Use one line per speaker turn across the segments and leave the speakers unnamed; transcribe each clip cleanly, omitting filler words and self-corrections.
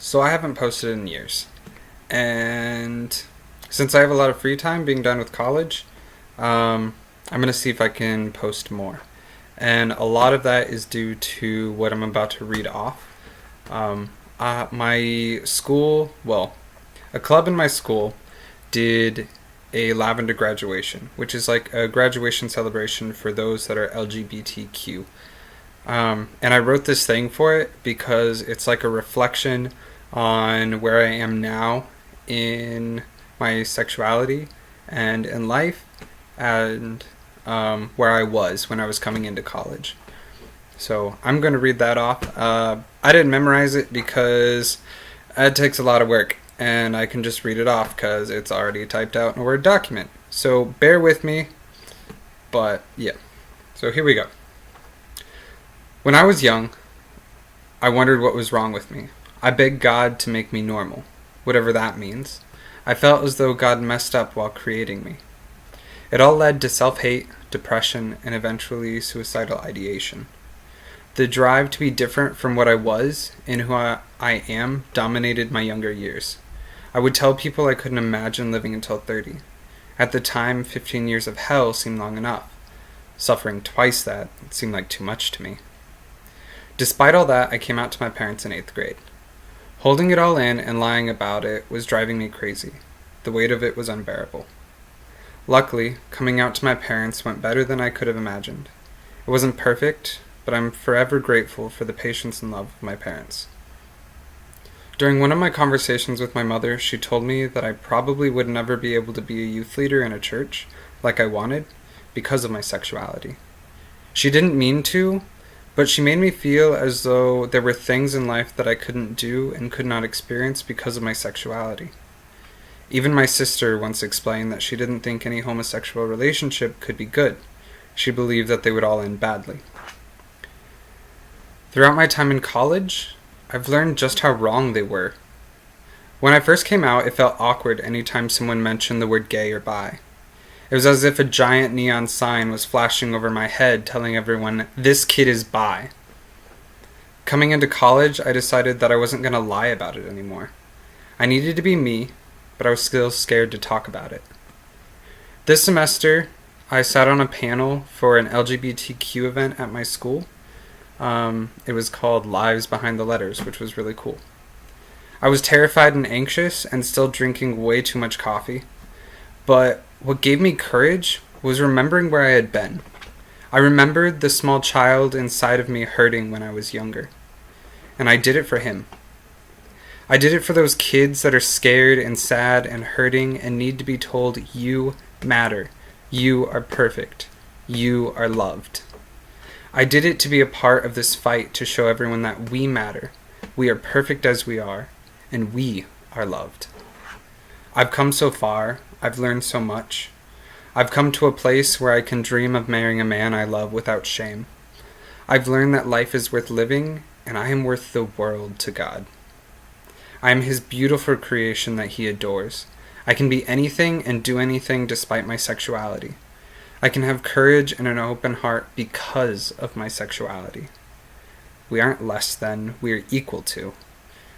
So I haven't posted in years. And since I have a lot of free time being done with college, I'm going to see if I can post more. And a lot of that is due to what I'm about to read off. My school, well, a club in my school did a Lavender Graduation, which is like a graduation celebration for those that are LGBTQ. And I wrote this thing for it because it's like a reflection on where I am now in my sexuality and in life, and where I was when I was coming into college. So I'm going to read that off. I didn't memorize it because it takes a lot of work, and I can just read it off because it's already typed out in a Word document. So bear with me, but yeah. So here we go. When I was young, I wondered what was wrong with me. I begged God to make me normal, whatever that means. I felt as though God messed up while creating me. It all led to self-hate, depression, and eventually suicidal ideation. The drive to be different from what I was and who I am dominated my younger years. I would tell people I couldn't imagine living until 30. At the time, 15 years of hell seemed long enough. Suffering twice that seemed like too much to me. Despite all that, I came out to my parents in 8th grade. Holding it all in and lying about it was driving me crazy. The weight of it was unbearable. Luckily, coming out to my parents went better than I could have imagined. It wasn't perfect, but I'm forever grateful for the patience and love of my parents. During one of my conversations with my mother, she told me that I probably would never be able to be a youth leader in a church like I wanted because of my sexuality. She didn't mean to, but she made me feel as though there were things in life that I couldn't do and could not experience because of my sexuality. Even my sister once explained that she didn't think any homosexual relationship could be good. She believed that they would all end badly. Throughout my time in college, I've learned just how wrong they were. When I first came out, it felt awkward anytime someone mentioned the word gay or bi. It was as if a giant neon sign was flashing over my head telling everyone, "This kid is bi." Coming into college, I decided that I wasn't going to lie about it anymore. I needed to be me, but I was still scared to talk about it. This semester, I sat on a panel for an LGBTQ event at my school. It was called Lives Behind the Letters, which was really cool. I was terrified and anxious and still drinking way too much coffee. But what gave me courage was remembering where I had been. I remembered the small child inside of me hurting when I was younger. And I did it for him. I did it for those kids that are scared and sad and hurting and need to be told, "You matter. You are perfect. You are loved." I did it to be a part of this fight to show everyone that we matter. We are perfect as we are, and we are loved. I've come so far. I've learned so much. I've come to a place where I can dream of marrying a man I love without shame. I've learned that life is worth living, and I am worth the world to God. I am His beautiful creation that He adores. I can be anything and do anything despite my sexuality. I can have courage and an open heart because of my sexuality. We aren't less than, we are equal to.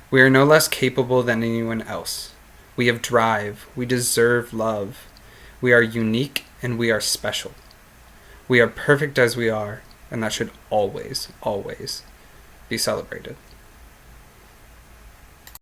We are no less capable than anyone else. We have drive, we deserve love. We are unique and we are special. We are perfect as we are, and that should always, always be celebrated.